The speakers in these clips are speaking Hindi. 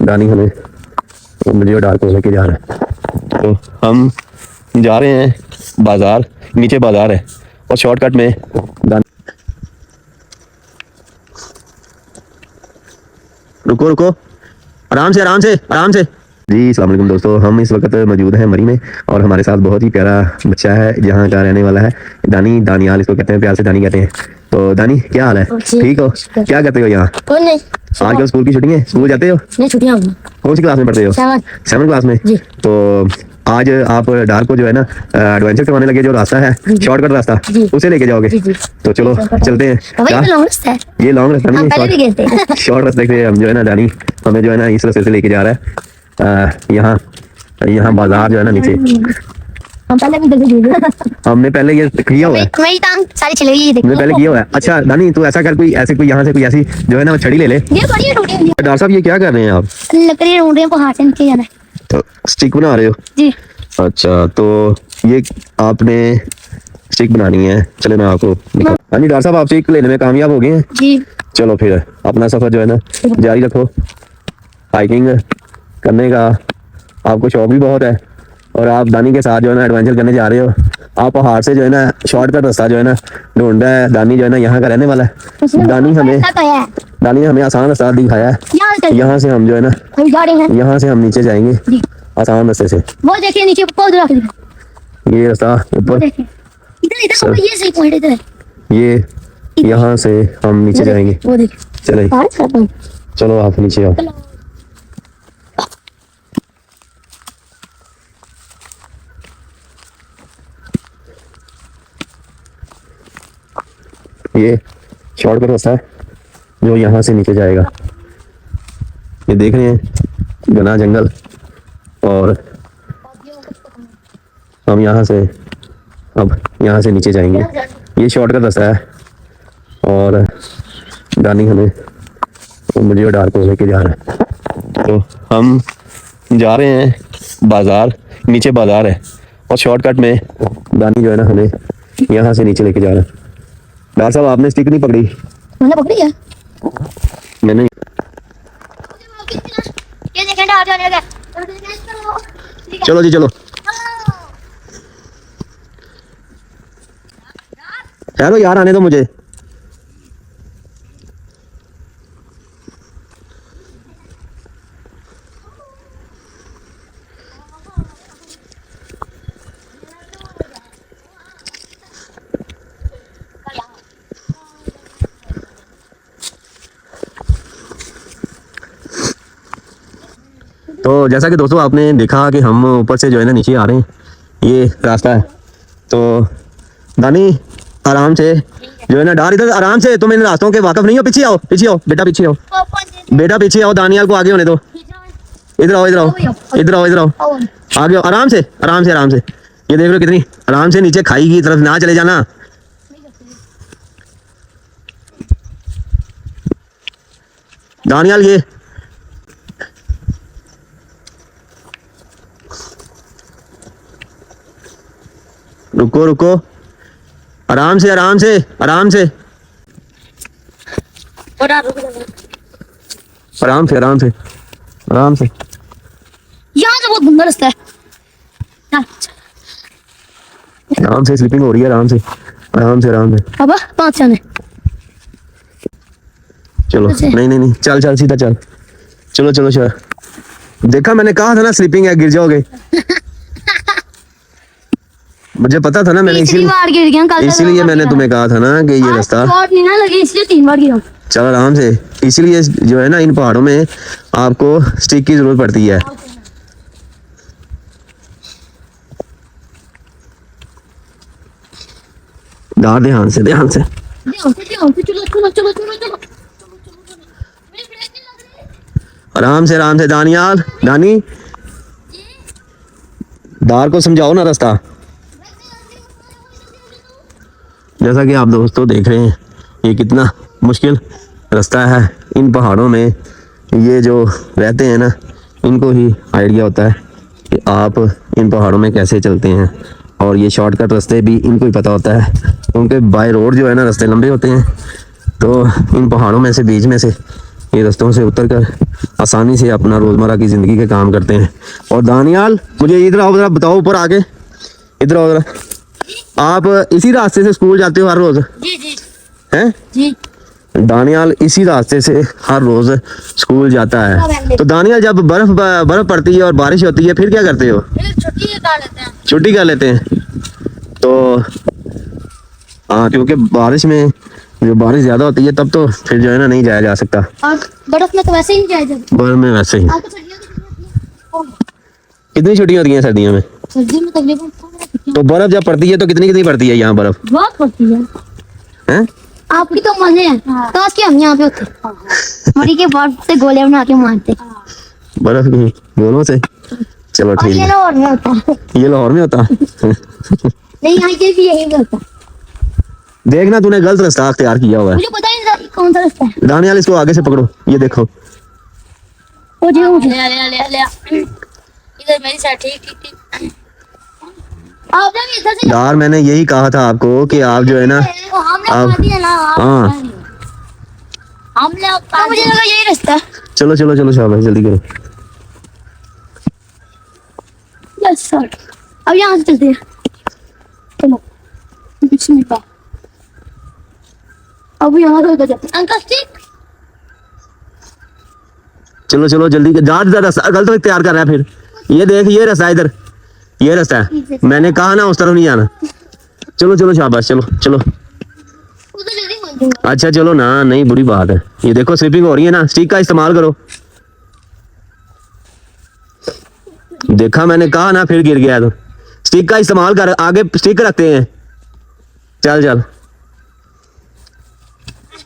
दानी हमें मुझे और डार्क को लेके जा रहा है। तो हम जा रहे हैं बाजार, नीचे बाजार है और शॉर्टकट में दानी। रुको रुको, आराम से आराम से आराम से। जी अस्सलाम वालेकुम दोस्तों, हम इस वक्त मौजूद हैं मरी में और हमारे साथ बहुत ही प्यारा बच्चा है जहाँ का रहने वाला है। दानी, दानियाल इसको कहते हैं, प्यार से दानी कहते हैं। तो दानी क्या हाल है? ठीक हो? क्या करते हो यहाँ? आज कल स्कूल की छुट्टी है, स्कूल जाते हो? नहीं, छुट्टियां। कौन सी क्लास में पढ़ते हो? 7 क्लास में। तो आज आप डार्क को जो है ना एडवेंचर करवाने लगे, जो रास्ता है शॉर्टकट रास्ता उसे लेके जाओगे। तो चलो चलते हैं। ये लॉन्ग रास्ता नहीं है, शॉर्ट रास्ते से हम जो है ना दानी हमें जो है ना इस रास्ते से लेके जा रहा है। यहाँ बाजार जो है ना नीचे, हमने पहले ये किया हुआ है, मेरी टांग सारी चली गई, ये देखो। हमने पहले किया हुआ है। अच्छा दानी तू ऐसा कर, कोई यहाँ से कोई ऐसी जो है ना छड़ी ले ले। डॉक्टर साहब ये क्या कर रहे हैं आप? लकड़ी ढूंढ रहे हैं, पहाड़ से नीचे जाना है। तो स्टिक बना रहे हो? जी। अच्छा, तो ये आपने स्टिक बनानी है। चले मैं आपको हाँ जी डॉक्टर साहब, आप स्टिक लेने में कामयाब हो गए हैं जी। चलो फिर अपना सफर जो है ना जारी रखो। हाइकिंग करने का आपको शौक भी बहुत है और आप दानी के साथ जो है ना एडवेंचर करने जा रहे हो। आप पहाड़ से जो है ना शॉर्टकट रास्ता जो है ना ढूंढ रहा है। दानी जो है ना यहाँ का रहने वाला है। दानी ने हमें आसान रास्ता दिखाया है। यहाँ से हम जो है ना यहाँ से हम नीचे जाएंगे आसान रास्ते से। वो देखिए नीचे ये रास्ता ऊपर, ये सही पॉइंट इधर है। ये यहाँ से हम नीचे जाएंगे। वो देखिए, चले चलो आप नीचे आओ। ये शॉर्टकट रास्ता है जो यहाँ से नीचे जाएगा। ये देख रहे हैं घना जंगल और हम यहाँ से नीचे जाएंगे। ये शॉर्टकट रास्ता है और दानी हमें मुझे और डार्क को लेके जा रहा है। तो हम जा रहे हैं बाजार, नीचे बाजार है और शॉर्टकट में दानी जो है ना हमें यहाँ से नीचे लेके जा रहा है। डॉक्टर साहब आपने स्टिक नहीं पकड़ी? मैंने पकड़ी है। मैंने ये देखें डाल जाने लगा। चलो जी चलो, ठहरो यार, आने दो मुझे। तो जैसा कि दोस्तों आपने देखा कि हम ऊपर से जो है ना नीचे आ रहे हैं, ये रास्ता है। तो दानी आराम से जो है ना डार, इधर आराम से, तुम इन रास्तों के वाकफ नहीं हो। पीछे आओ, पीछे आओ बेटा, पीछे आओ बेटा, पीछे आओ। दानियाल को आगे होने दो। इधर आओ, इधर आओ, इधर आओ, इधर आओ, आगे आओ। आराम से आराम से आराम से। ये देख लो कितनी आराम से, नीचे खाई की तरफ ना चले जाना। दानियाल ये रुको रुको, आराम से आराम से आराम से आराम से आराम से आराम से। यहाँ से बहुत गंदा रास्ता है। आराम से, स्लिपिंग हो रही है। आराम से आराम से आराम से। अब 5 जाने। चलो नहीं नहीं नहीं, चल चल सीधा चल। चलो चलो चलो, देखा मैंने कहा था ना स्लिपिंग है, गिर जाओगे। मुझे पता था ना, मैंने इसीलिए मैंने तुम्हें कहा था ना कि ये रास्ता नहीं ना लगी, इसलिए 3 बार गिरा। चल आराम से, इसीलिए जो है ना इन पहाड़ों में आपको स्टिक की जरूरत पड़ती है। ध्यान से ध्यान से। आराम से दानियाल, दानी दार को समझाओ ना रास्ता। जैसा कि आप दोस्तों देख रहे हैं ये कितना मुश्किल रास्ता है। इन पहाड़ों में ये जो रहते हैं ना, इनको ही आइडिया होता है कि आप इन पहाड़ों में कैसे चलते हैं। और ये शॉर्टकट रास्ते भी इनको ही पता होता है, क्योंकि बाय रोड जो है ना रास्ते लंबे होते हैं। तो इन पहाड़ों में से, बीच में से, ये रास्तों से उतर कर आसानी से अपना रोजमर्रा की जिंदगी के काम करते हैं। और दानियाल मुझे इधर आओ, जरा बताओ, ऊपर आके इधर आओ जरा। आप इसी रास्ते से स्कूल जाते हो हर रोज? जी जी हैं? जी। दानियाल इसी रास्ते से हर रोज स्कूल जाता है। तो दानियाल जब बर्फ पड़ती है और बारिश होती है फिर क्या करते हो? छुट्टी कर लेते हैं। छुट्टी कर लेते हैं। तो हाँ, क्योंकि बारिश में जो बारिश ज्यादा होती है तब तो फिर जो है ना नहीं जाया जा सकता। और बर्फ में तो वैसे ही नहीं जाया जाता। बर्फ में वैसे ही। आपको सर्दियों की छुट्टियां होती हैं? कितनी छुट्टियां होती हैं सर्दियों में? सर्दियों में तकरीबन 15 छुट्टियां तो बर्फ जब पड़ती है तो कितनी कितनी पड़ती है यहाँ बर्फ? बहुत पड़ती है। हैं? आपकी तो मजे हैं, काश कि हम यहाँ पे होते। मरी के बर्फ से गोले बना के मारते। बर्फ की गोलों से? चलो और ठीक ये है। लाहौर में होता है। ये लाहौर में होता? नहीं, यहाँ के भी यही होता है। देखना, तूने गलत रास्ता अख्तियार किया हुआ है। मुझे पता ही नहीं कौन सा रास्ता है। दानियाल इसको आगे से पकड़ो, ये देखो। मुझे इधर मेरी साइड ठीक। आपने भी इधर से यार मैंने यही कहा था आपको कि आप जो है ना, हमने आप- खा दिया ना। हाँ। हमने तो मुझे लगा यही रास्ता है। चलो चलो चलो शाबाश, जल्दी करो। Yes sir. अब यहाँ से चलते हैं। चलो बिस्मिल्लाह। अब यहाँ से उधर जाते हैं। अंकल ठीक। चलो चलो जल्दी, रास्ता गलत इख्तियार कर रहा है फिर। ये देख, ये रास्ता इधर, ये रास्ता है। मैंने कहा ना उस तरफ नहीं जाना। चलो चलो शाबाश, चलो चलो। उधर जल्दी पहुंच जाऊंगा। अच्छा चलो ना, नहीं बुरी बात है। ये देखो स्लिपिंग हो रही है ना, स्टिक का इस्तेमाल करो। देखा, मैंने कहा ना, फिर गिर गया तो। स्टिक का इस्तेमाल कर, आगे स्टिक रखते हैं। चल चल,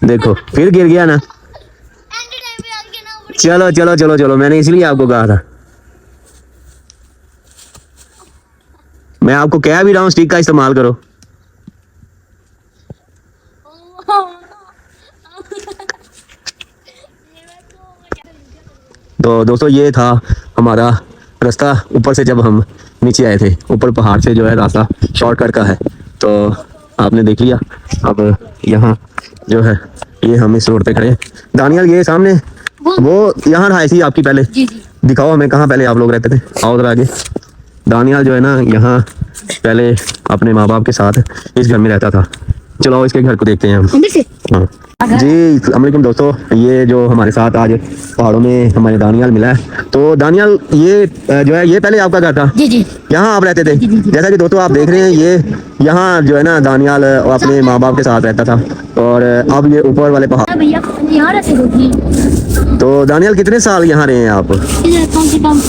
देखो फिर गिर गया ना। एंड टाइम पे आ गया ना ऊपर। चलो चलो चलो चलो, मैंने इसलिए आपको कहा था। मैं आपको कह भी रहा हूँ स्टिक का इस्तेमाल करो। तो दोस्तों ये था हमारा रास्ता ऊपर से, जब हम नीचे आए थे ऊपर पहाड़ से जो है रास्ता शॉर्टकट का है। तो आपने देख लिया। अब यहाँ जो है ये हम इस रोड पे खड़े हैं। दानियाल ये सामने वो यहाँ रहा थी आपकी पहले? जी जी। दिखाओ हमें कहाँ पहले आप लोग रहते थे। आओ उधर आगे। दानियाल जो है ना यहाँ पहले अपने माँ बाप के साथ इस घर में रहता था। चलो आओ इसके घर को देखते हैं हम। अंदर से। हाँ जी, अस्सलाम वालेकुम दोस्तों। ये जो हमारे साथ आज पहाड़ों में हमारे दानियाल मिला है। तो दानियाल ये जो है ये पहले आपका घर था? जी जी। यहाँ आप रहते थे? जैसा कि दोस्तों आप देख रहे हैं, ये यहाँ जो है ना दानियाल अपने माँ बाप के साथ रहता था। और अब ये ऊपर वाले पहाड़। भैया यहाँ रहते होगी। तो दानियाल कितने साल यहाँ रहे हैं आप? इधर कम से कम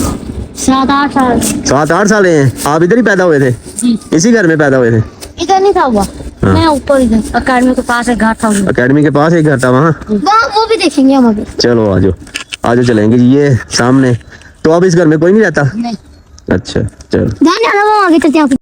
7-8 साल। 7-8 साल रहे हैं। आप इधर ही पैदा हुए थे? जी। इसी घर में पैदा हुए थे? इधर नहीं था हुआ। हाँ। मैं ऊपर इधर अकेडमी के पास एक घर था। अकेडमी के पास एक घर था वहाँ? वो भी देखेंगे हम अभी। चलो आजो आजो चलेंगे जी। ये सामने। तो अब इस घर में कोई नहीं रहता? नहीं। अच्छा चलो। जाने आना, वो आगे चलते हैं।